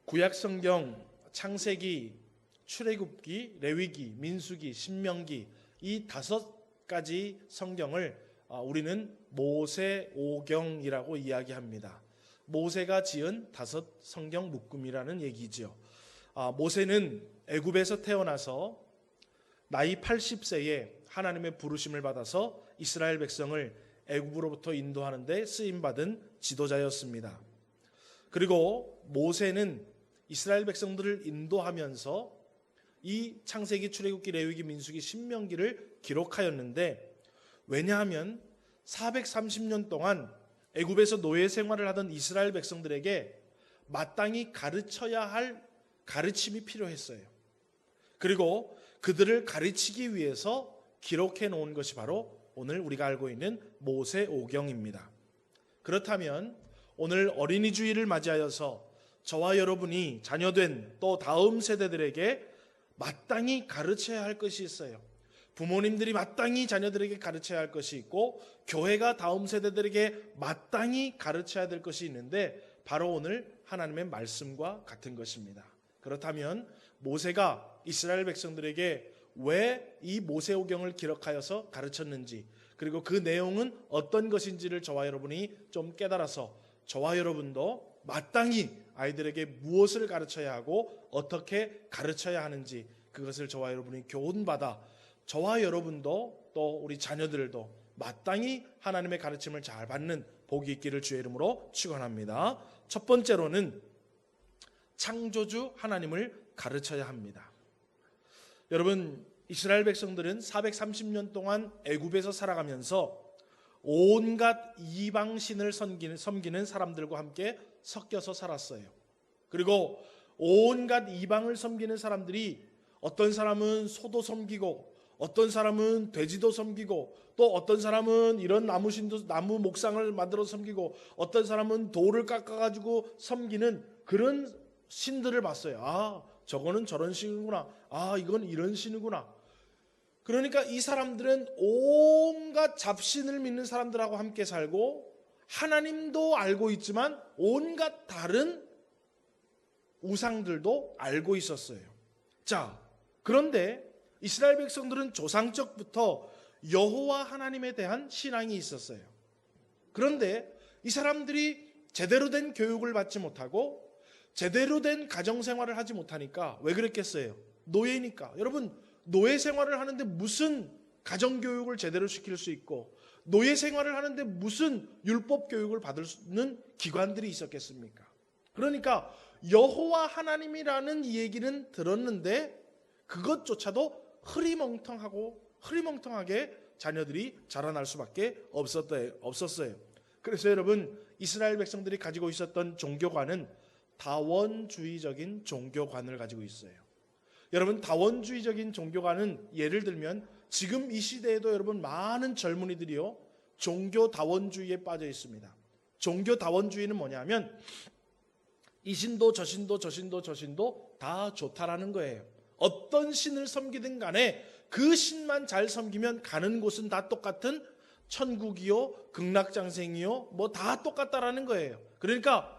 구약 성경 창세기, 출애굽기, 레위기, 민수기, 신명기 이 5가지 성경을 우리는 모세오경이라고 이야기합니다. 모세가 지은 5 성경 묶음이라는 얘기지요. 모세는 애굽에서 태어나서 나이 80세에 하나님의 부르심을 받아서 이스라엘 백성을 애굽으로부터 인도하는 데 쓰임받은 지도자였습니다. 그리고 모세는 이스라엘 백성들을 인도하면서 이 창세기, 출애굽기, 레위기, 민수기, 신명기를 기록하였는데, 왜냐하면 430년 동안 애굽에서 노예 생활을 하던 이스라엘 백성들에게 마땅히 가르쳐야 할 가르침이 필요했어요. 그리고 그들을 가르치기 위해서 기록해 놓은 것이 바로 오늘 우리가 알고 있는 모세오경입니다. 그렇다면 오늘 어린이 주일을 맞이하여서 저와 여러분이 자녀된 또 다음 세대들에게 마땅히 가르쳐야 할 것이 있어요. 부모님들이 마땅히 자녀들에게 가르쳐야 할 것이 있고, 교회가 다음 세대들에게 마땅히 가르쳐야 될 것이 있는데, 바로 오늘 하나님의 말씀과 같은 것입니다. 그렇다면 모세가 이스라엘 백성들에게 왜 이 모세오경을 기록하여서 가르쳤는지, 그리고 그 내용은 어떤 것인지를 저와 여러분이 좀 깨달아서 저와 여러분도 마땅히 아이들에게 무엇을 가르쳐야 하고 어떻게 가르쳐야 하는지, 그것을 저와 여러분이 교훈받아 저와 여러분도 또 우리 자녀들도 마땅히 하나님의 가르침을 잘 받는 복이 있기를 주의 이름으로 축원합니다. 첫 번째로는 창조주 하나님을 가르쳐야 합니다. 여러분, 이스라엘 백성들은 430년 동안 애굽에서 살아가면서 온갖 이방신을 섬기는 사람들과 함께 섞여서 살았어요. 그리고 온갖 이방을 섬기는 사람들이, 어떤 사람은 소도 섬기고, 어떤 사람은 돼지도 섬기고, 또 어떤 사람은 이런 나무 목상을 만들어 섬기고, 어떤 사람은 돌을 깎아가지고 섬기는 그런 신들을 봤어요. 저거는 저런 신이구나. 이건 이런 신이구나. 그러니까 이 사람들은 온갖 잡신을 믿는 사람들하고 함께 살고, 하나님도 알고 있지만 온갖 다른 우상들도 알고 있었어요. 자, 그런데 이스라엘 백성들은 조상적부터 여호와 하나님에 대한 신앙이 있었어요. 그런데 이 사람들이 제대로 된 교육을 받지 못하고 제대로 된 가정생활을 하지 못하니까, 왜 그랬겠어요? 노예니까. 여러분, 노예 생활을 하는데 무슨 가정교육을 제대로 시킬 수 있고, 노예 생활을 하는데 무슨 율법 교육을 받을 수 있는 기관들이 있었겠습니까? 그러니까 여호와 하나님이라는 이 얘기는 들었는데 그것조차도 흐리멍텅하게 자녀들이 자라날 수밖에 없었어요. 그래서 여러분, 이스라엘 백성들이 가지고 있었던 종교관은 다원주의적인 종교관을 가지고 있어요. 여러분, 다원주의적인 종교관은 예를 들면 지금 이 시대에도 여러분 많은 젊은이들이요 종교 다원주의에 빠져 있습니다. 종교 다원주의는 뭐냐면 이 신도 저 신도 저 신도 저 신도 다 좋다라는 거예요. 어떤 신을 섬기든 간에 그 신만 잘 섬기면 가는 곳은 다 똑같은 천국이요 극락장생이요 뭐 다 똑같다라는 거예요. 그러니까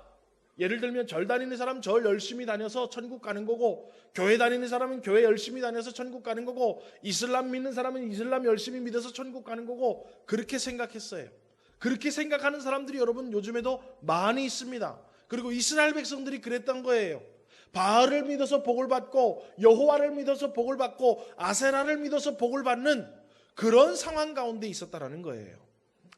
예를 들면 절 다니는 사람 절 열심히 다녀서 천국 가는 거고, 교회 다니는 사람은 교회 열심히 다녀서 천국 가는 거고, 이슬람 믿는 사람은 이슬람 열심히 믿어서 천국 가는 거고, 그렇게 생각했어요. 그렇게 생각하는 사람들이 여러분 요즘에도 많이 있습니다. 그리고 이스라엘 백성들이 그랬던 거예요. 바알을 믿어서 복을 받고, 여호와를 믿어서 복을 받고, 아세라를 믿어서 복을 받는 그런 상황 가운데 있었다라는 거예요.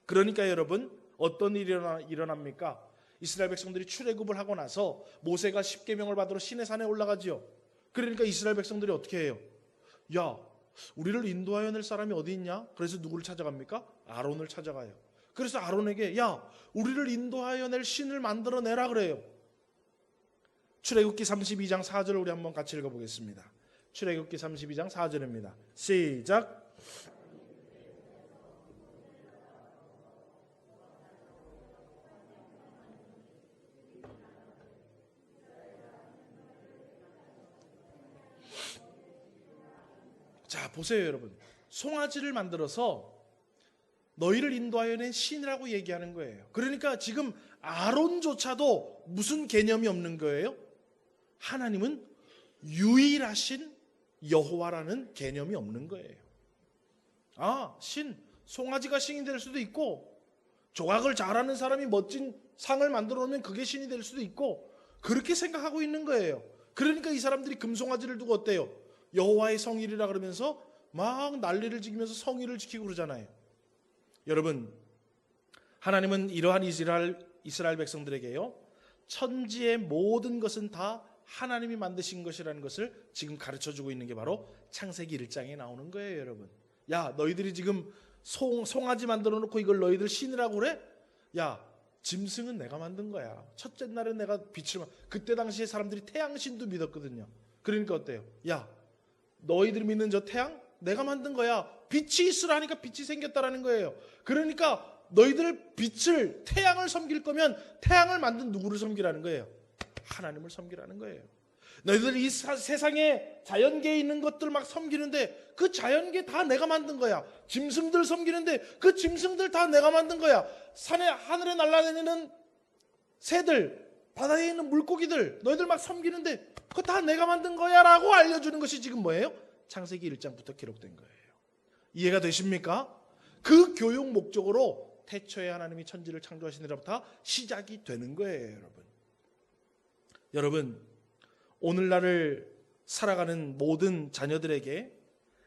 그러니까 여러분, 어떤 일이 일어납니까? 이스라엘 백성들이 출애굽을 하고 나서 모세가 십계명을 받으러 시내 산에 올라가지요. 그러니까 이스라엘 백성들이 어떻게 해요? 야, 우리를 인도하여 낼 사람이 어디 있냐? 그래서 누구를 찾아갑니까? 아론을 찾아가요. 그래서 아론에게 야, 우리를 인도하여 낼 신을 만들어 내라 그래요. 출애굽기 32장 4절을 우리 한번 같이 읽어보겠습니다. 출애굽기 32장 4절입니다. 시작. 자, 보세요 여러분. 송아지를 만들어서 너희를 인도하여 낸 신이라고 얘기하는 거예요. 그러니까 지금 아론조차도 무슨 개념이 없는 거예요? 하나님은 유일하신 여호와라는 개념이 없는 거예요. 송아지가 신이 될 수도 있고, 조각을 잘하는 사람이 멋진 상을 만들어 놓으면 그게 신이 될 수도 있고, 그렇게 생각하고 있는 거예요. 그러니까 이 사람들이 금송아지를 두고 어때요? 여호와의 성일이라 그러면서 막 난리를 지키면서 성일을 지키고 그러잖아요. 여러분, 하나님은 이러한 이스라엘 백성들에게요, 천지의 모든 것은 다 하나님이 만드신 것이라는 것을 지금 가르쳐주고 있는 게 바로 창세기 1장에 나오는 거예요. 여러분, 야, 너희들이 지금 송아지 만들어 놓고 이걸 너희들 신이라고 그래? 야, 짐승은 내가 만든 거야. 첫째 날에 내가 빛을 그때 당시에 사람들이 태양신도 믿었거든요. 그러니까 어때요? 야, 너희들이 믿는 저 태양 내가 만든 거야. 빛이 있으라니까 빛이 생겼다라는 거예요. 그러니까 너희들 빛을, 태양을 섬길 거면 태양을 만든 누구를 섬기라는 거예요? 하나님을 섬기라는 거예요. 너희들 이 세상에 자연계에 있는 것들 막 섬기는데 그 자연계 다 내가 만든 거야. 짐승들 섬기는데 그 짐승들 다 내가 만든 거야. 하늘에 날아다니는 새들, 바다에 있는 물고기들, 너희들 막 섬기는데 그거 다 내가 만든 거야 라고 알려주는 것이 지금 뭐예요? 창세기 1장부터 기록된 거예요. 이해가 되십니까? 그 교육 목적으로 태초에 하나님이 천지를 창조하시느라부터 시작이 되는 거예요. 여러분, 오늘날을 살아가는 모든 자녀들에게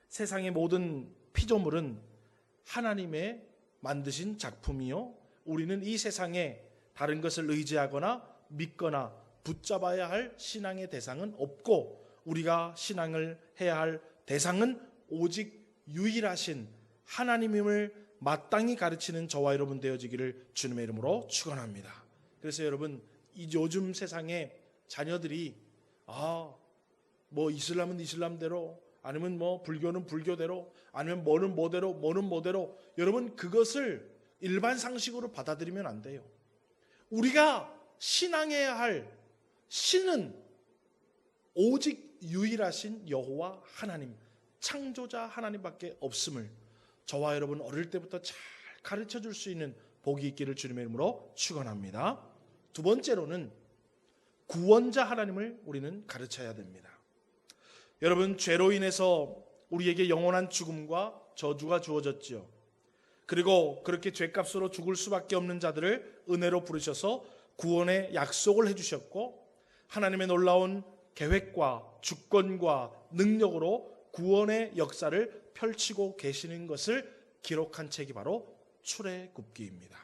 세상의 모든 피조물은 하나님의 만드신 작품이요, 우리는 이 세상에 다른 것을 의지하거나 믿거나 붙잡아야 할 신앙의 대상은 없고, 우리가 신앙을 해야 할 대상은 오직 유일하신 하나님임을 마땅히 가르치는 저와 여러분 되어지기를 주님의 이름으로 축원합니다. 그래서 여러분, 이 요즘 세상에 자녀들이 뭐 이슬람은 이슬람대로, 아니면 뭐 불교는 불교대로, 아니면 뭐는 뭐대로, 여러분 그것을 일반 상식으로 받아들이면 안 돼요. 우리가 신앙해야 할 신은 오직 유일하신 여호와 하나님, 창조자 하나님밖에 없음을 저와 여러분 어릴 때부터 잘 가르쳐 줄 수 있는 복이 있기를 주님의 이름으로 축원합니다. 두 번째로는 구원자 하나님을 우리는 가르쳐야 됩니다. 여러분, 죄로 인해서 우리에게 영원한 죽음과 저주가 주어졌지요. 그리고 그렇게 죄값으로 죽을 수밖에 없는 자들을 은혜로 부르셔서 구원의 약속을 해주셨고, 하나님의 놀라운 계획과 주권과 능력으로 구원의 역사를 펼치고 계시는 것을 기록한 책이 바로 출애굽기입니다.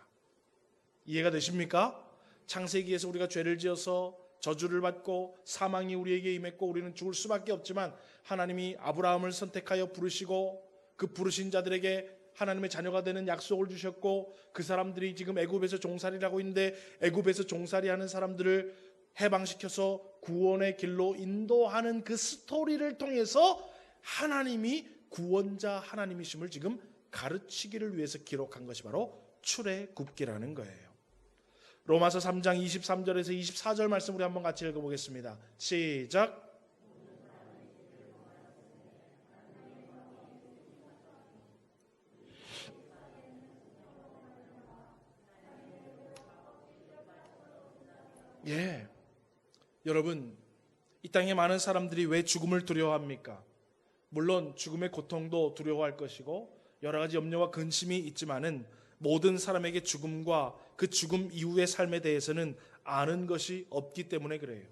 이해가 되십니까? 창세기에서 우리가 죄를 지어서 저주를 받고 사망이 우리에게 임했고 우리는 죽을 수밖에 없지만, 하나님이 아브라함을 선택하여 부르시고 그 부르신 자들에게 하나님의 자녀가 되는 약속을 주셨고, 그 사람들이 지금 애굽에서 종살이라고 있는데 애굽에서 종살이하는 사람들을 해방시켜서 구원의 길로 인도하는 그 스토리를 통해서 하나님이 구원자 하나님이심을 지금 가르치기를 위해서 기록한 것이 바로 출애굽기라는 거예요. 로마서 3장 23절에서 24절 말씀 우리 한번 같이 읽어보겠습니다. 시작. 여러분, 이 땅에 많은 사람들이 왜 죽음을 두려워합니까? 물론 죽음의 고통도 두려워할 것이고 여러 가지 염려와 근심이 있지만은 모든 사람에게 죽음과 그 죽음 이후의 삶에 대해서는 아는 것이 없기 때문에 그래요.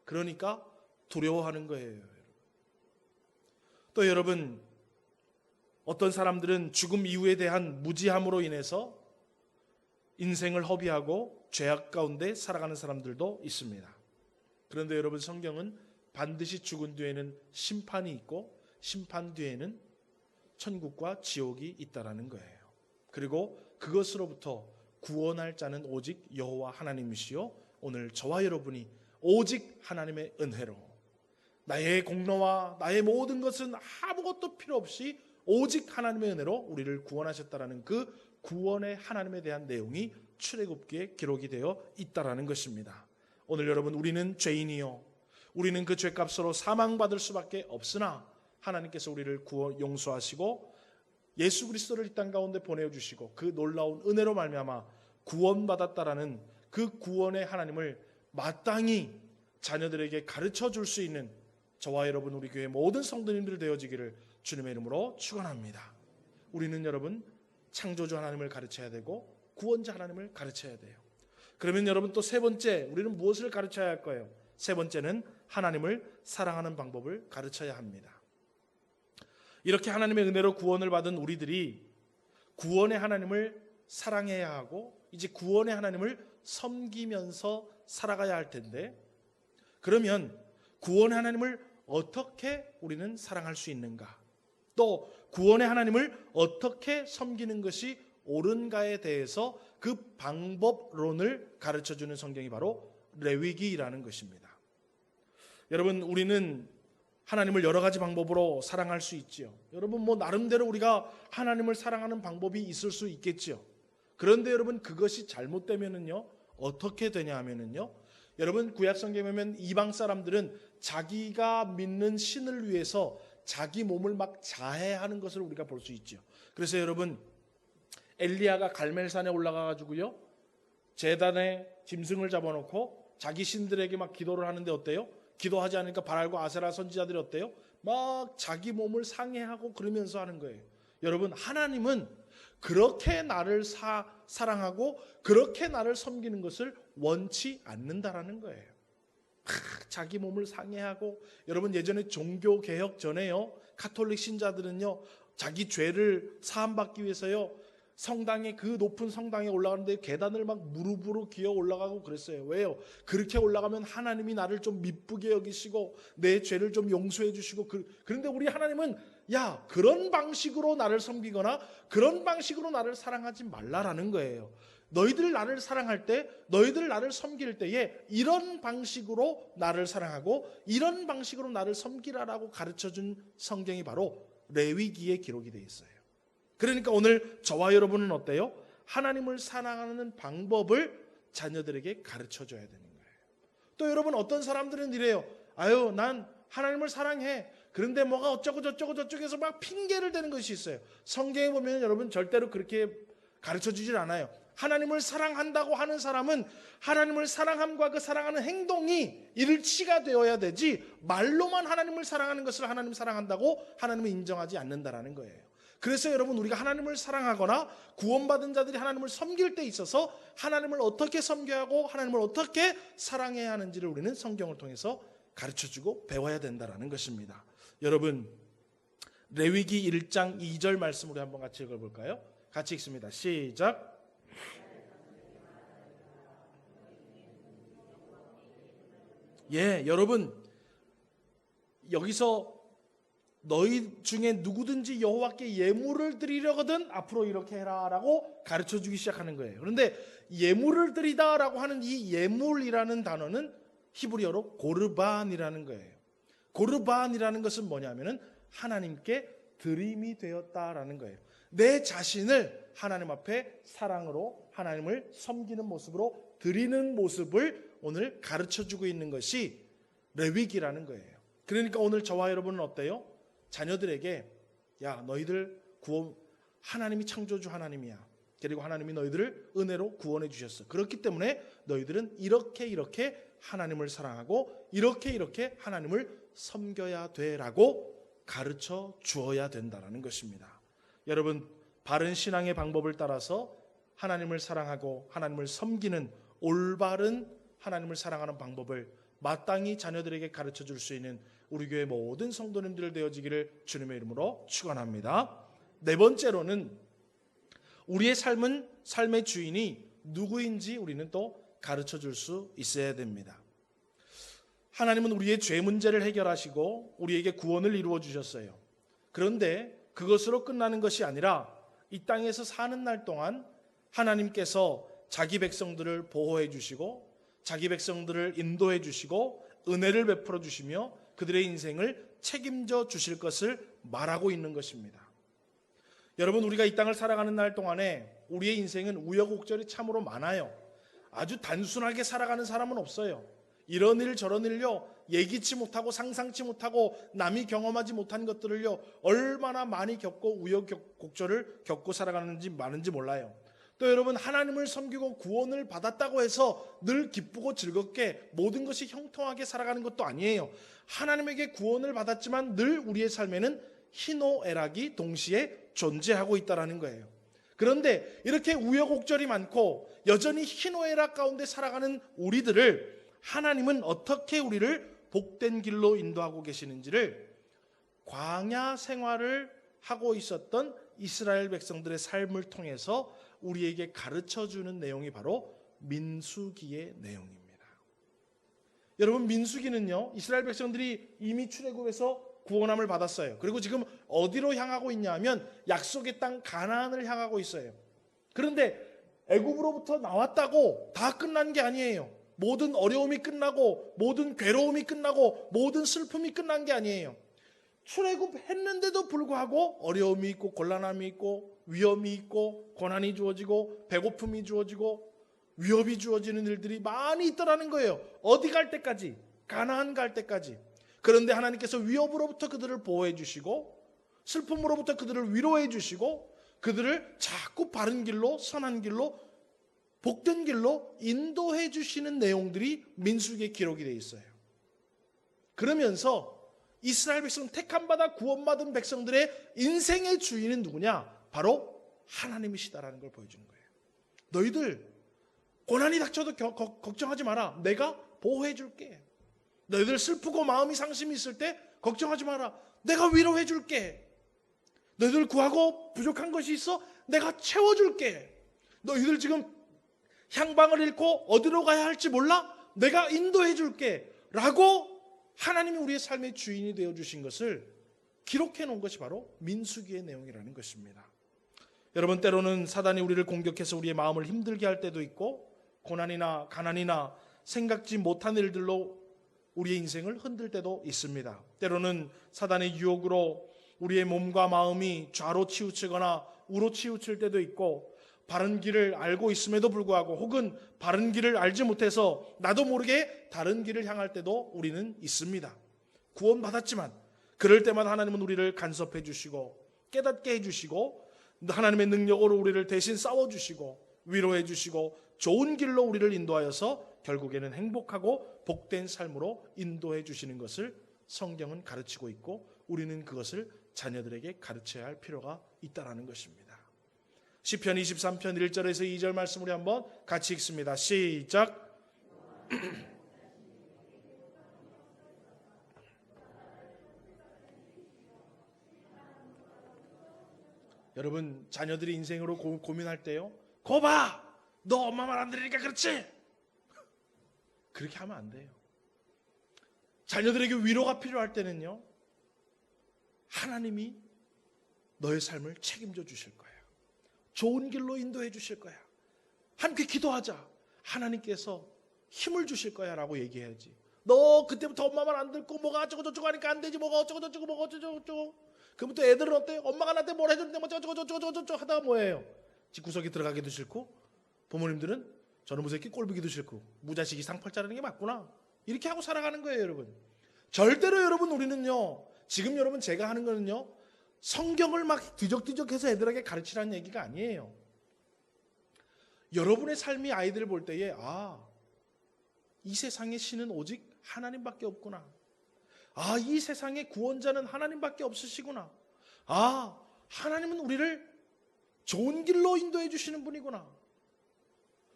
그러니까 두려워하는 거예요. 또 여러분, 어떤 사람들은 죽음 이후에 대한 무지함으로 인해서 인생을 허비하고 죄악 가운데 살아가는 사람들도 있습니다. 그런데 여러분, 성경은 반드시 죽은 뒤에는 심판이 있고 심판 뒤에는 천국과 지옥이 있다라는 거예요. 그리고 그것으로부터 구원할 자는 오직 여호와 하나님이시요, 오늘 저와 여러분이 오직 하나님의 은혜로, 나의 공로와 나의 모든 것은 아무것도 필요 없이 오직 하나님의 은혜로 우리를 구원하셨다라는 그 구원의 하나님에 대한 내용이 출애굽기에 기록이 되어 있다라는 것입니다. 오늘 여러분, 우리는 죄인이요, 우리는 그 죄값으로 사망받을 수밖에 없으나 하나님께서 우리를 용서하시고 예수 그리스도를 이 땅 가운데 보내주시고 그 놀라운 은혜로 말미암아 구원받았다라는 그 구원의 하나님을 마땅히 자녀들에게 가르쳐 줄 수 있는 저와 여러분 우리 교회 모든 성도님들 되어지기를 주님의 이름으로 축원합니다. 우리는 여러분 창조주 하나님을 가르쳐야 되고 구원자 하나님을 가르쳐야 돼요. 그러면 여러분 또 세 번째 우리는 무엇을 가르쳐야 할 거예요? 세 번째는 하나님을 사랑하는 방법을 가르쳐야 합니다. 이렇게 하나님의 은혜로 구원을 받은 우리들이 구원의 하나님을 사랑해야 하고 이제 구원의 하나님을 섬기면서 살아가야 할 텐데, 그러면 구원의 하나님을 어떻게 우리는 사랑할 수 있는가? 또 구원의 하나님을 어떻게 섬기는 것이 옳은가에 대해서 그 방법론을 가르쳐주는 성경이 바로 레위기라는 것입니다. 여러분 우리는 하나님을 여러 가지 방법으로 사랑할 수 있지요. 여러분 나름대로 우리가 하나님을 사랑하는 방법이 있을 수 있겠지요. 그런데 여러분 그것이 잘못되면은요 어떻게 되냐 하면은요, 여러분 구약 성경에 보면 이방 사람들은 자기가 믿는 신을 위해서 자기 몸을 막 자해하는 것을 우리가 볼 수 있죠. 그래서 여러분 엘리야가 갈멜산에 올라가 가지고요 제단에 짐승을 잡아놓고 자기 신들에게 막 기도를 하는데 어때요? 기도하지 않으니까 바알과 아세라 선지자들이 어때요? 막 자기 몸을 상해하고 그러면서 하는 거예요. 여러분 하나님은 그렇게 나를 사랑하고 그렇게 나를 섬기는 것을 원치 않는다라는 거예요. 자기 몸을 상해하고, 여러분 예전에 종교개혁 전에요 가톨릭 신자들은요 자기 죄를 사함받기 위해서요 성당에, 그 높은 성당에 올라가는데 계단을 막 무릎으로 기어 올라가고 그랬어요. 왜요? 그렇게 올라가면 하나님이 나를 좀 미쁘게 여기시고 내 죄를 좀 용서해 주시고. 그런데 우리 하나님은 야 그런 방식으로 나를 섬기거나 그런 방식으로 나를 사랑하지 말라라는 거예요. 너희들 나를 사랑할 때, 너희들 나를 섬길 때에 이런 방식으로 나를 사랑하고 이런 방식으로 나를 섬기라라고 가르쳐준 성경이 바로 레위기에 기록이 되어 있어요. 그러니까 오늘 저와 여러분은 어때요? 하나님을 사랑하는 방법을 자녀들에게 가르쳐줘야 되는 거예요. 또 여러분 어떤 사람들은 이래요. 아유 난 하나님을 사랑해. 그런데 뭐가 어쩌고 저쩌고 저쩌고해서 막 핑계를 대는 것이 있어요. 성경에 보면 여러분 절대로 그렇게 가르쳐주질 않아요. 하나님을 사랑한다고 하는 사람은 하나님을 사랑함과 그 사랑하는 행동이 일치가 되어야 되지, 말로만 하나님을 사랑하는 것을 하나님 사랑한다고 하나님은 인정하지 않는다라는 거예요. 그래서 여러분 우리가 하나님을 사랑하거나 구원받은 자들이 하나님을 섬길 때 있어서 하나님을 어떻게 섬겨야 하고 하나님을 어떻게 사랑해야 하는지를 우리는 성경을 통해서 가르쳐주고 배워야 된다는 것입니다. 여러분 레위기 1장 2절 말씀 우리 한번 같이 읽어볼까요? 같이 읽습니다. 시작. 예, 여러분 여기서 너희 중에 누구든지 여호와께 예물을 드리려거든 앞으로 이렇게 해라라고 가르쳐주기 시작하는 거예요. 그런데 예물을 드리다라고 하는 이 예물이라는 단어는 히브리어로 고르반이라는 거예요. 고르반이라는 것은 뭐냐면은 하나님께 드림이 되었다라는 거예요. 내 자신을 하나님 앞에 사랑으로 하나님을 섬기는 모습으로 드리는 모습을 오늘 가르쳐주고 있는 것이 레위기라는 거예요. 그러니까 오늘 저와 여러분은 어때요? 자녀들에게 야 너희들 하나님이 창조주 하나님이야. 그리고 하나님이 너희들을 은혜로 구원해 주셨어. 그렇기 때문에 너희들은 이렇게 하나님을 사랑하고 이렇게 하나님을 섬겨야 돼라고 가르쳐 주어야 된다는 것입니다. 여러분 바른 신앙의 방법을 따라서 하나님을 사랑하고 하나님을 섬기는 올바른 하나님을 사랑하는 방법을 마땅히 자녀들에게 가르쳐 줄 수 있는 우리 교회 모든 성도님들 되어지기를 주님의 이름으로 축원합니다. 네 번째로는 우리의 삶의 주인이 누구인지 우리는 또 가르쳐 줄 수 있어야 됩니다. 하나님은 우리의 죄 문제를 해결하시고 우리에게 구원을 이루어 주셨어요. 그런데 그것으로 끝나는 것이 아니라 이 땅에서 사는 날 동안 하나님께서 자기 백성들을 보호해 주시고 자기 백성들을 인도해 주시고 은혜를 베풀어 주시며 그들의 인생을 책임져 주실 것을 말하고 있는 것입니다. 여러분 우리가 이 땅을 살아가는 날 동안에 우리의 인생은 우여곡절이 참으로 많아요. 아주 단순하게 살아가는 사람은 없어요. 이런 일 저런 일요 예기치 못하고 상상치 못하고 남이 경험하지 못한 것들을요 얼마나 많이 겪고 우여곡절을 겪고 살아가는지 많은지 몰라요. 또 여러분 하나님을 섬기고 구원을 받았다고 해서 늘 기쁘고 즐겁게 모든 것이 형통하게 살아가는 것도 아니에요. 하나님에게 구원을 받았지만 늘 우리의 삶에는 희노애락이 동시에 존재하고 있다는 거예요. 그런데 이렇게 우여곡절이 많고 여전히 희노애락 가운데 살아가는 우리들을 하나님은 어떻게 우리를 복된 길로 인도하고 계시는지를 광야 생활을 하고 있었던 이스라엘 백성들의 삶을 통해서 우리에게 가르쳐주는 내용이 바로 민수기의 내용입니다. 여러분, 민수기는요, 이스라엘 백성들이 이미 출애굽에서 구원함을 받았어요. 그리고 지금 어디로 향하고 있냐 하면 약속의 땅 가나안을 향하고 있어요. 그런데 애굽으로부터 나왔다고 다 끝난 게 아니에요. 모든 어려움이 끝나고 모든 괴로움이 끝나고 모든 슬픔이 끝난 게 아니에요. 출애굽했는데도 불구하고 어려움이 있고 곤란함이 있고 위험이 있고 고난이 주어지고 배고픔이 주어지고 위협이 주어지는 일들이 많이 있더라는 거예요. 어디 갈 때까지? 가나안 갈 때까지. 그런데 하나님께서 위협으로부터 그들을 보호해 주시고 슬픔으로부터 그들을 위로해 주시고 그들을 자꾸 바른 길로, 선한 길로, 복된 길로 인도해 주시는 내용들이 민수기에 기록이 되어 있어요. 그러면서 이스라엘 백성 택함받아 구원받은 백성들의 인생의 주인은 누구냐? 바로 하나님이시다라는 걸 보여주는 거예요. 너희들 고난이 닥쳐도 걱정하지 마라. 내가 보호해 줄게. 너희들 슬프고 마음이 상심이 있을 때 걱정하지 마라. 내가 위로해 줄게. 너희들 구하고 부족한 것이 있어? 내가 채워줄게. 너희들 지금 향방을 잃고 어디로 가야 할지 몰라? 내가 인도해 줄게. 라고 하나님이 우리의 삶의 주인이 되어주신 것을 기록해 놓은 것이 바로 민수기의 내용이라는 것입니다. 여러분, 때로는 사단이 우리를 공격해서 우리의 마음을 힘들게 할 때도 있고 고난이나 가난이나 생각지 못한 일들로 우리의 인생을 흔들 때도 있습니다. 때로는 사단의 유혹으로 우리의 몸과 마음이 좌로 치우치거나 우로 치우칠 때도 있고 바른 길을 알고 있음에도 불구하고 혹은 바른 길을 알지 못해서 나도 모르게 다른 길을 향할 때도 우리는 있습니다. 구원받았지만 그럴 때마다 하나님은 우리를 간섭해 주시고 깨닫게 해주시고 하나님의 능력으로 우리를 대신 싸워주시고 위로해 주시고 좋은 길로 우리를 인도하여서 결국에는 행복하고 복된 삶으로 인도해 주시는 것을 성경은 가르치고 있고 우리는 그것을 자녀들에게 가르쳐야 할 필요가 있다는 것입니다. 시편 23편 1절에서 2절 말씀 우리 한번 같이 읽습니다. 시작. 여러분, 자녀들이 인생으로 고민할 때요, 거봐! 너 엄마 말 안 들으니까 그렇지? 그렇게 하면 안 돼요. 자녀들에게 위로가 필요할 때는요, 하나님이 너의 삶을 책임져 주실 거예요. 좋은 길로 인도해 주실 거야. 함께 기도하자. 하나님께서 힘을 주실 거야 라고 얘기해야지. 너 그때부터 엄마 말 안 듣고 뭐가 어쩌고 저쩌고 하니까 안 되지, 뭐가 어쩌고 저쩌고 뭐가 어쩌고 저쩌고. 그부터 애들은 어때? 엄마가 나한테 뭘 해줬는데 뭐 어쩌고 저쩌고 저쩌고 하다가 뭐예요? 집구석에 들어가기도 싫고 부모님들은 저놈의 새끼 꼴보기도 싫고 무자식이 상팔자라는 게 맞구나 이렇게 하고 살아가는 거예요. 여러분, 절대로 여러분 우리는요, 지금 여러분 제가 하는 거는요, 성경을 막 뒤적뒤적해서 애들에게 가르치라는 얘기가 아니에요. 여러분의 삶이 아이들을 볼 때에 이 세상의 신은 오직 하나님밖에 없구나. 이 세상의 구원자는 하나님밖에 없으시구나. 하나님은 우리를 좋은 길로 인도해 주시는 분이구나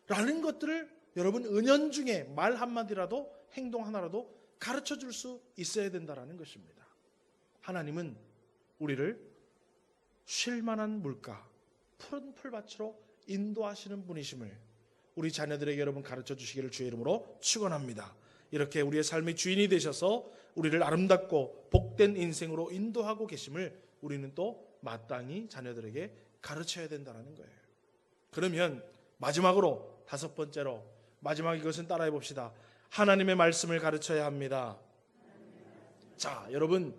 라는 것들을 여러분 은연중에 말 한마디라도 행동 하나라도 가르쳐 줄 수 있어야 된다는 것입니다. 하나님은 우리를 쉴만한 물가, 푸른 풀밭으로 인도하시는 분이심을 우리 자녀들에게 여러분 가르쳐 주시기를 주의 이름으로 축원합니다. 이렇게 우리의 삶의 주인이 되셔서 우리를 아름답고 복된 인생으로 인도하고 계심을 우리는 또 마땅히 자녀들에게 가르쳐야 된다는 거예요. 그러면 마지막으로 다섯 번째로, 마지막 이것은 따라해 봅시다. 하나님의 말씀을 가르쳐야 합니다. 자, 여러분,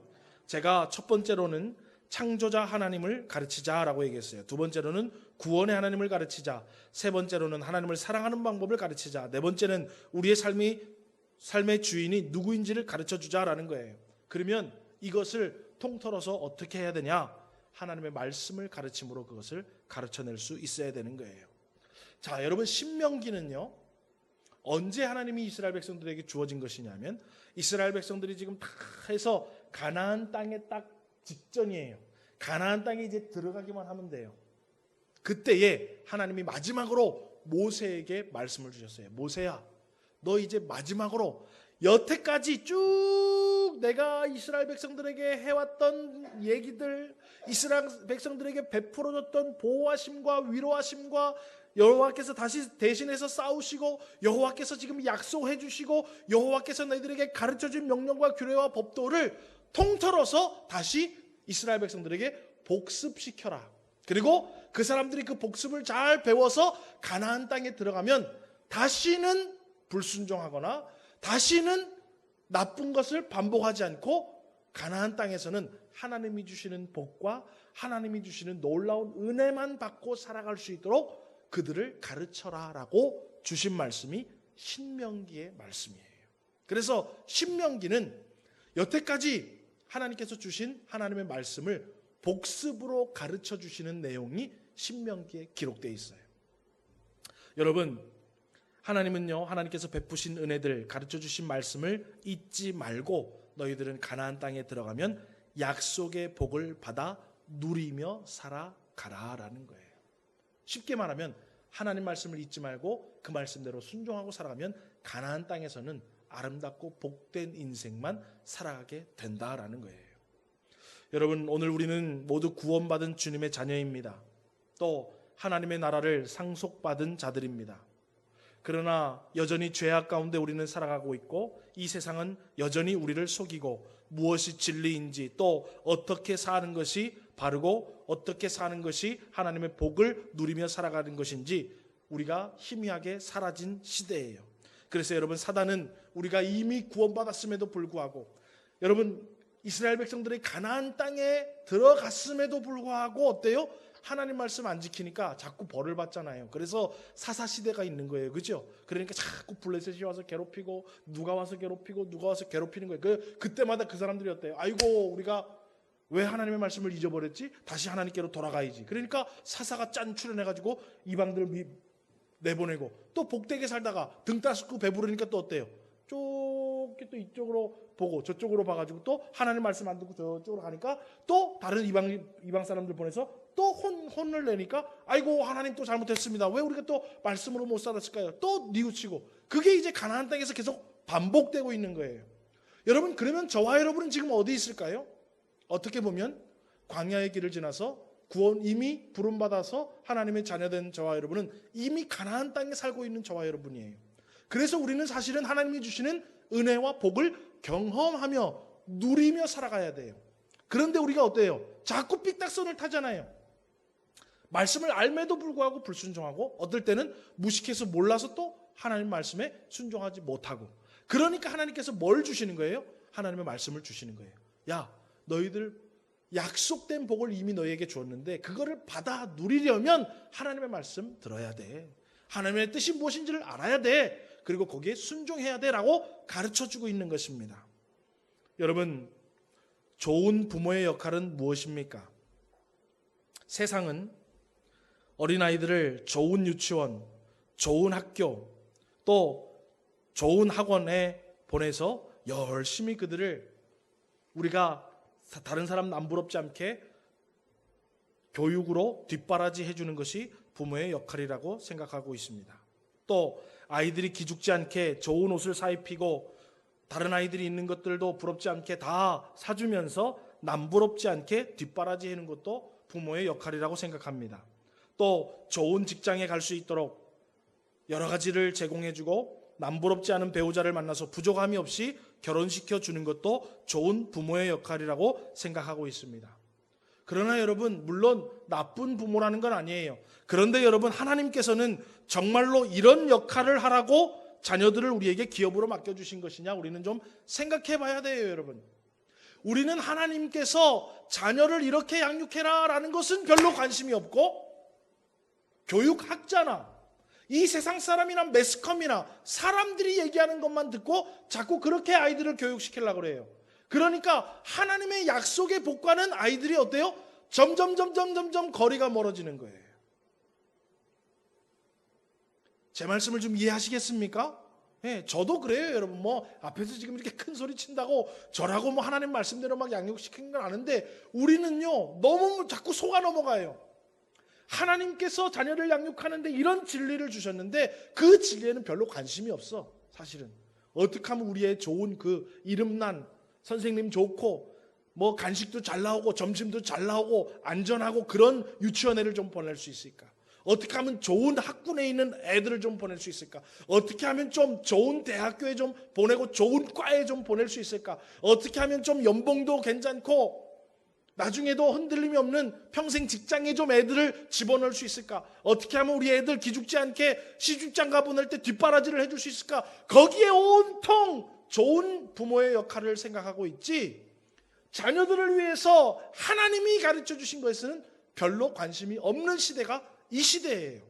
제가 첫 번째로는 창조자 하나님을 가르치자라고 얘기했어요. 두 번째로는 구원의 하나님을 가르치자. 세 번째로는 하나님을 사랑하는 방법을 가르치자. 네 번째는 우리의 삶의 주인이 누구인지를 가르쳐주자라는 거예요. 그러면 이것을 통틀어서 어떻게 해야 되냐? 하나님의 말씀을 가르침으로 그것을 가르쳐낼 수 있어야 되는 거예요. 자, 여러분, 신명기는요, 언제 하나님이 이스라엘 백성들에게 주어진 것이냐면 이스라엘 백성들이 지금 다 해서 가나안 땅에 딱 직전이에요. 가나안 땅에 이제 들어가기만 하면 돼요. 그때에 하나님이 마지막으로 모세에게 말씀을 주셨어요. 모세야, 너 이제 마지막으로 여태까지 쭉 내가 이스라엘 백성들에게 해왔던 얘기들, 이스라엘 백성들에게 베풀어줬던 보호하심과 위로하심과 여호와께서 다시 대신해서 싸우시고 여호와께서 지금 약속해 주시고 여호와께서 너희들에게 가르쳐준 명령과 규례와 법도를 통틀어서 다시 이스라엘 백성들에게 복습시켜라. 그리고 그 사람들이 그 복습을 잘 배워서 가나안 땅에 들어가면 다시는 불순종하거나 다시는 나쁜 것을 반복하지 않고 가나안 땅에서는 하나님이 주시는 복과 하나님이 주시는 놀라운 은혜만 받고 살아갈 수 있도록 그들을 가르쳐라 라고 주신 말씀이 신명기의 말씀이에요. 그래서 신명기는 여태까지 하나님께서 주신 하나님의 말씀을 복습으로 가르쳐 주시는 내용이 신명기에 기록되어 있어요. 여러분, 하나님은요, 하나님께서 베푸신 은혜들, 가르쳐 주신 말씀을 잊지 말고 너희들은 가나안 땅에 들어가면 약속의 복을 받아 누리며 살아가라라는 거예요. 쉽게 말하면 하나님 말씀을 잊지 말고 그 말씀대로 순종하고 살아가면 가나안 땅에서는 아름답고 복된 인생만 살아가게 된다라는 거예요. 여러분, 오늘 우리는 모두 구원받은 주님의 자녀입니다. 또 하나님의 나라를 상속받은 자들입니다. 그러나 여전히 죄악 가운데 우리는 살아가고 있고 이 세상은 여전히 우리를 속이고 무엇이 진리인지 또 어떻게 사는 것이 바르고 어떻게 사는 것이 하나님의 복을 누리며 살아가는 것인지 우리가 희미하게 사라진 시대예요. 그래서 여러분, 사단은 우리가 이미 구원받았음에도 불구하고 여러분, 이스라엘 백성들이 가나안 땅에 들어갔음에도 불구하고 어때요? 하나님 말씀 안 지키니까 자꾸 벌을 받잖아요. 그래서 사사시대가 있는 거예요. 그죠? 그러니까 자꾸 블레셋이 와서 괴롭히고 누가 와서 괴롭히고 누가 와서 괴롭히는 거예요. 그때마다 그 사람들이 어때요? 아이고, 우리가 왜 하나님의 말씀을 잊어버렸지? 다시 하나님께로 돌아가야지. 그러니까 사사가 짠 출연해가지고 이방들을 내보내고 또 복되게 살다가 등 따스고 배부르니까 또 어때요? 좁게 또 이쪽으로 보고 저쪽으로 봐가지고 또 하나님 말씀 안 듣고 저쪽으로 가니까 또 다른 이방 사람들 보내서 또 혼을 내니까 아이고, 하나님 또 잘못했습니다. 왜 우리가 또 말씀으로 못 살았을까요? 또 뉘우치고 그게 이제 가나안 땅에서 계속 반복되고 있는 거예요. 여러분, 그러면 저와 여러분은 지금 어디 있을까요? 어떻게 보면 광야의 길을 지나서 구원 이미 부름받아서 하나님의 자녀된 저와 여러분은 이미 가나안 땅에 살고 있는 저와 여러분이에요. 그래서 우리는 사실은 하나님이 주시는 은혜와 복을 경험하며 누리며 살아가야 돼요. 그런데 우리가 어때요? 자꾸 삐딱선을 타잖아요. 말씀을 알매도 불구하고 불순종하고 어떨 때는 무식해서 몰라서 또 하나님 말씀에 순종하지 못하고, 그러니까 하나님께서 뭘 주시는 거예요? 하나님의 말씀을 주시는 거예요. 야, 너희들 약속된 복을 이미 너희에게 주었는데 그거를 받아 누리려면 하나님의 말씀 들어야 돼. 하나님의 뜻이 무엇인지를 알아야 돼. 그리고 거기에 순종해야 돼 라고 가르쳐주고 있는 것입니다. 여러분, 좋은 부모의 역할은 무엇입니까? 세상은 어린아이들을 좋은 유치원, 좋은 학교, 또 좋은 학원에 보내서 열심히 그들을 우리가 다른 사람 남부럽지 않게 교육으로 뒷바라지 해주는 것이 부모의 역할이라고 생각하고 있습니다. 또 아이들이 기죽지 않게 좋은 옷을 사입히고 다른 아이들이 있는 것들도 부럽지 않게 다 사주면서 남부럽지 않게 뒷바라지 하는 것도 부모의 역할이라고 생각합니다. 또 좋은 직장에 갈 수 있도록 여러 가지를 제공해주고 남부럽지 않은 배우자를 만나서 부족함이 없이 결혼시켜 주는 것도 좋은 부모의 역할이라고 생각하고 있습니다. 그러나 여러분, 물론 나쁜 부모라는 건 아니에요. 그런데 여러분, 하나님께서는 정말로 이런 역할을 하라고 자녀들을 우리에게 기업으로 맡겨주신 것이냐, 우리는 좀 생각해 봐야 돼요. 여러분, 우리는 하나님께서 자녀를 이렇게 양육해라 라는 것은 별로 관심이 없고, 교육학자나 이 세상 사람이나 매스컴이나 사람들이 얘기하는 것만 듣고 자꾸 그렇게 아이들을 교육시키려고 그래요. 그러니까 하나님의 약속의 복과는 아이들이 어때요? 점점 거리가 멀어지는 거예요. 제 말씀을 좀 이해하시겠습니까? 예, 저도 그래요, 여러분. 뭐 앞에서 지금 이렇게 큰 소리 친다고 저라고 뭐 하나님 말씀대로 막 양육시키는 건 아는데, 우리는요 너무 자꾸 속아 넘어가요. 하나님께서 자녀를 양육하는데 이런 진리를 주셨는데 그 진리에는 별로 관심이 없어. 사실은 어떻게 하면 우리의 좋은 그 이름난 선생님 좋고 뭐 간식도 잘 나오고 점심도 잘 나오고 안전하고 그런 유치원에를 좀 보낼 수 있을까? 어떻게 하면 좋은 학군에 있는 애들을 좀 보낼 수 있을까? 어떻게 하면 좀 좋은 대학교에 좀 보내고 좋은 과에 좀 보낼 수 있을까? 어떻게 하면 좀 연봉도 괜찮고 나중에도 흔들림이 없는 평생 직장에 좀 애들을 집어넣을 수 있을까? 어떻게 하면 우리 애들 기죽지 않게 시집장가 보낼 때 뒷바라지를 해줄 수 있을까? 거기에 온통 좋은 부모의 역할을 생각하고 있지, 자녀들을 위해서 하나님이 가르쳐 주신 것에는 별로 관심이 없는 시대가 이 시대예요.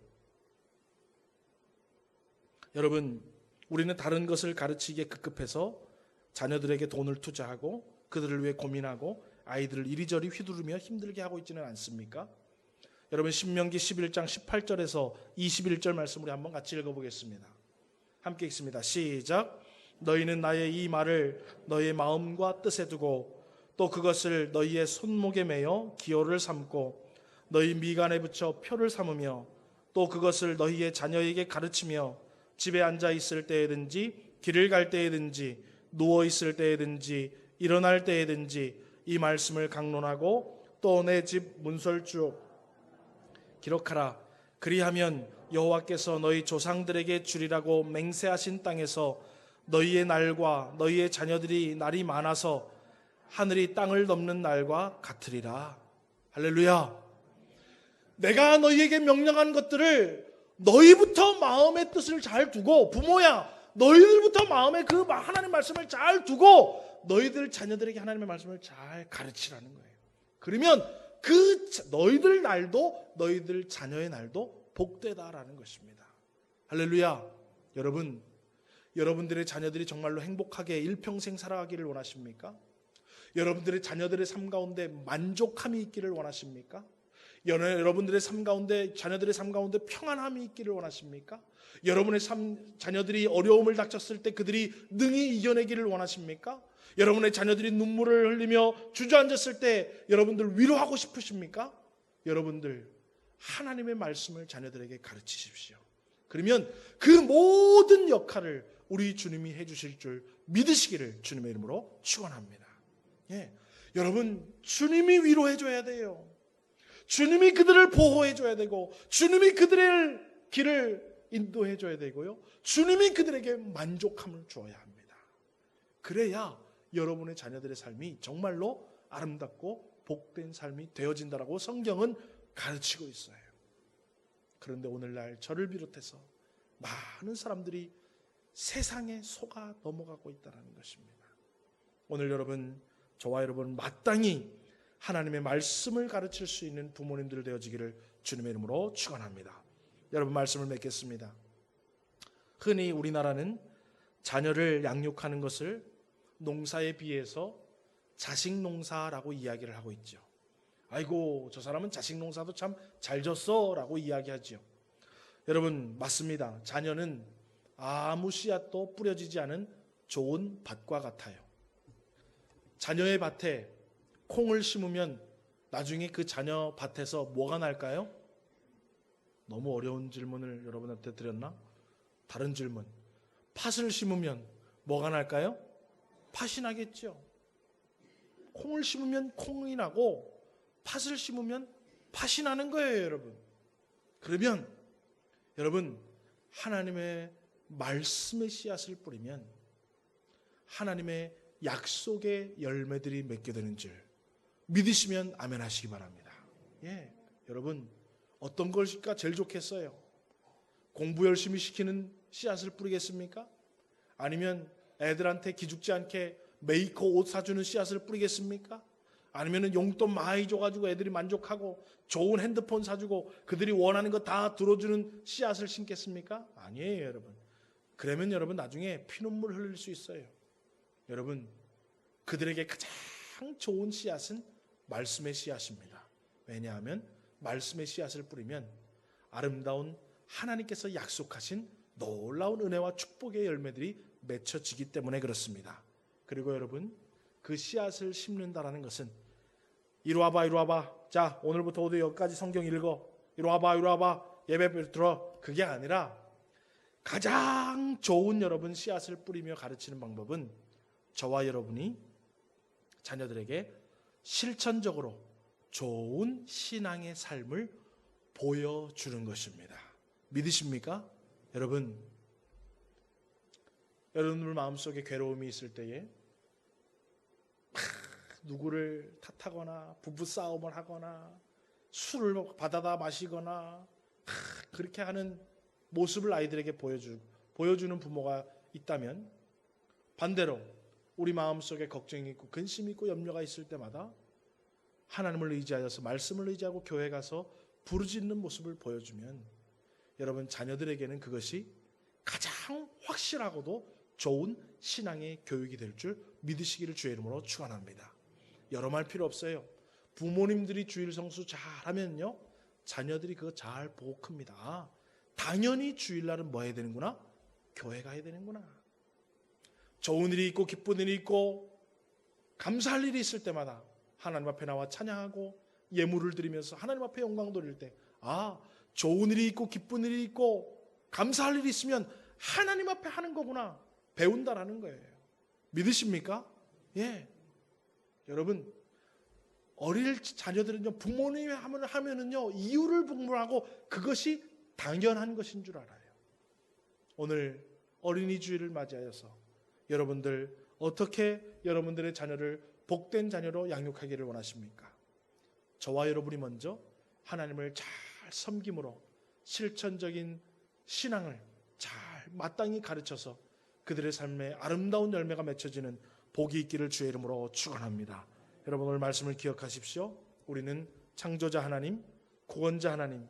여러분, 우리는 다른 것을 가르치기에 급급해서 자녀들에게 돈을 투자하고 그들을 위해 고민하고 아이들을 이리저리 휘두르며 힘들게 하고 있지는 않습니까? 여러분, 신명기 11장 18절에서 21절 말씀 우리 한번 같이 읽어보겠습니다. 함께 읽습니다. 시작. 너희는 나의 이 말을 너희의 마음과 뜻에 두고 또 그것을 너희의 손목에 매어 기호를 삼고 너희 미간에 붙여 표를 삼으며 또 그것을 너희의 자녀에게 가르치며 집에 앉아 있을 때에든지 길을 갈 때에든지 누워 있을 때에든지 일어날 때에든지 이 말씀을 강론하고 또 내 집 문설주 기록하라. 그리하면 여호와께서 너희 조상들에게 주리라고 맹세하신 땅에서 너희의 날과 너희의 자녀들이 날이 많아서 하늘이 땅을 덮는 날과 같으리라. 할렐루야. 내가 너희에게 명령한 것들을 너희부터 마음의 뜻을 잘 두고, 부모야 너희들부터 마음에 그 하나님 말씀을 잘 두고 너희들 자녀들에게 하나님의 말씀을 잘 가르치라는 거예요. 그러면 그 너희들 날도 너희들 자녀의 날도 복되다라는 것입니다. 할렐루야. 여러분, 여러분들의 자녀들이 정말로 행복하게 일평생 살아가기를 원하십니까? 여러분들의 자녀들의 삶 가운데 만족함이 있기를 원하십니까? 여러분들의 삶 가운데, 자녀들의 삶 가운데 평안함이 있기를 원하십니까? 여러분의 자녀들이 어려움을 닥쳤을 때 그들이 능히 이겨내기를 원하십니까? 여러분의 자녀들이 눈물을 흘리며 주저앉았을 때 여러분들 위로하고 싶으십니까? 여러분들 하나님의 말씀을 자녀들에게 가르치십시오. 그러면 그 모든 역할을 우리 주님이 해주실 줄 믿으시기를 주님의 이름으로 축원합니다. 예, 여러분, 주님이 위로해줘야 돼요. 주님이 그들을 보호해줘야 되고, 주님이 그들의 길을 인도해줘야 되고요, 주님이 그들에게 만족함을 주어야 합니다. 그래야 여러분의 자녀들의 삶이 정말로 아름답고 복된 삶이 되어진다라고 성경은 가르치고 있어요. 그런데 오늘날 저를 비롯해서 많은 사람들이 세상에 속아 넘어가고 있다는 것입니다. 오늘 여러분, 저와 여러분 마땅히 하나님의 말씀을 가르칠 수 있는 부모님들 되어지기를 주님의 이름으로 축원합니다. 여러분, 말씀을 맺겠습니다. 흔히 우리나라는 자녀를 양육하는 것을 농사에 비해서 자식 농사라고 이야기를 하고 있죠. 아이고, 저 사람은 자식 농사도 참 잘 졌어 라고 이야기하죠. 여러분, 맞습니다. 자녀는 아무 씨앗도 뿌려지지 않은 좋은 밭과 같아요. 자녀의 밭에 콩을 심으면 나중에 그 자녀 밭에서 뭐가 날까요? 너무 어려운 질문을 여러분한테 드렸나? 다른 질문. 팥을 심으면 뭐가 날까요? 팥이 나겠죠. 콩을 심으면 콩이 나고 팥을 심으면 팥이 나는 거예요, 여러분. 그러면 여러분, 하나님의 말씀의 씨앗을 뿌리면 하나님의 약속의 열매들이 맺게 되는 줄 믿으시면 아멘 하시기 바랍니다. 예, 여러분, 어떤 것일까 제일 좋겠어요? 공부 열심히 시키는 씨앗을 뿌리겠습니까? 아니면 애들한테 기죽지 않게 메이커 옷 사주는 씨앗을 뿌리겠습니까? 아니면 용돈 많이 줘가지고 애들이 만족하고 좋은 핸드폰 사주고 그들이 원하는 거 다 들어주는 씨앗을 심겠습니까? 아니에요, 여러분. 그러면 여러분 나중에 피눈물 흘릴 수 있어요. 여러분, 그들에게 가장 좋은 씨앗은 말씀의 씨앗입니다. 왜냐하면 말씀의 씨앗을 뿌리면 아름다운 하나님께서 약속하신 놀라운 은혜와 축복의 열매들이 맺혀지기 때문에 그렇습니다. 그리고 여러분, 그 씨앗을 심는다라는 것은 이리 와봐, 이리 와봐. 자, 오늘부터 모두 여기까지 성경 읽어. 이리 와봐, 이리 와봐. 예배 들어. 그게 아니라 가장 좋은 여러분 씨앗을 뿌리며 가르치는 방법은 저와 여러분이 자녀들에게 실천적으로 좋은 신앙의 삶을 보여주는 것입니다. 믿으십니까? 여러분, 여러분들 마음속에 괴로움이 있을 때에 누구를 탓하거나 부부싸움을 하거나 술을 받아다 마시거나 그렇게 하는 모습을 아이들에게 보여주는 부모가 있다면, 반대로 우리 마음속에 걱정이 있고 근심이 있고 염려가 있을 때마다 하나님을 의지하여서 말씀을 의지하고 교회 가서 부르짖는 모습을 보여주면 여러분 자녀들에게는 그것이 가장 확실하고도 좋은 신앙의 교육이 될 줄 믿으시기를 주의 이름으로 축원합니다. 여러 말 필요 없어요. 부모님들이 주일 성수 잘하면요 자녀들이 그거 잘 보고 큽니다. 당연히 주일날은 뭐 해야 되는구나? 교회 가야 되는구나. 좋은 일이 있고 기쁜 일이 있고 감사할 일이 있을 때마다 하나님 앞에 나와 찬양하고 예물을 드리면서 하나님 앞에 영광 돌릴 때, 아, 좋은 일이 있고 기쁜 일이 있고 감사할 일이 있으면 하나님 앞에 하는 거구나 배운다라는 거예요. 믿으십니까? 예. 여러분, 어릴 자녀들은요 부모님이 하면은요 이유를 분별하고 그것이 당연한 것인 줄 알아요. 오늘 어린이 주일을 맞이하여서 여러분들 어떻게 여러분들의 자녀를 복된 자녀로 양육하기를 원하십니까? 저와 여러분이 먼저 하나님을 잘 섬김으로 실천적인 신앙을 잘 마땅히 가르쳐서 그들의 삶에 아름다운 열매가 맺혀지는 복이 있기를 주의 이름으로 축원합니다. 여러분 오늘 말씀을 기억하십시오. 우리는 창조자 하나님, 구원자 하나님,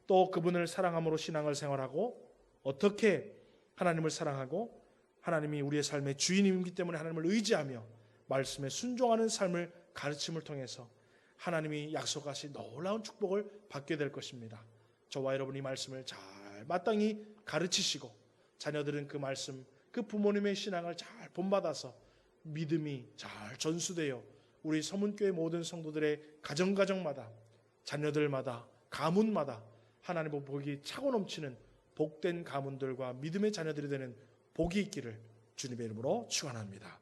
또 그분을 사랑함으로 신앙을 생활하고 어떻게 하나님을 사랑하고 하나님이 우리의 삶의 주인이기 때문에 하나님을 의지하며 말씀에 순종하는 삶을 가르침을 통해서 하나님이 약속하신 놀라운 축복을 받게 될 것입니다. 저와 여러분이 말씀을 잘 마땅히 가르치시고 자녀들은 그 말씀, 그 부모님의 신앙을 잘 본받아서 믿음이 잘 전수되어 우리 서문교회 모든 성도들의 가정가정마다 자녀들마다 가문마다 하나님의 복이 차고 넘치는 복된 가문들과 믿음의 자녀들이 되는 복이 있기를 주님의 이름으로 축원합니다.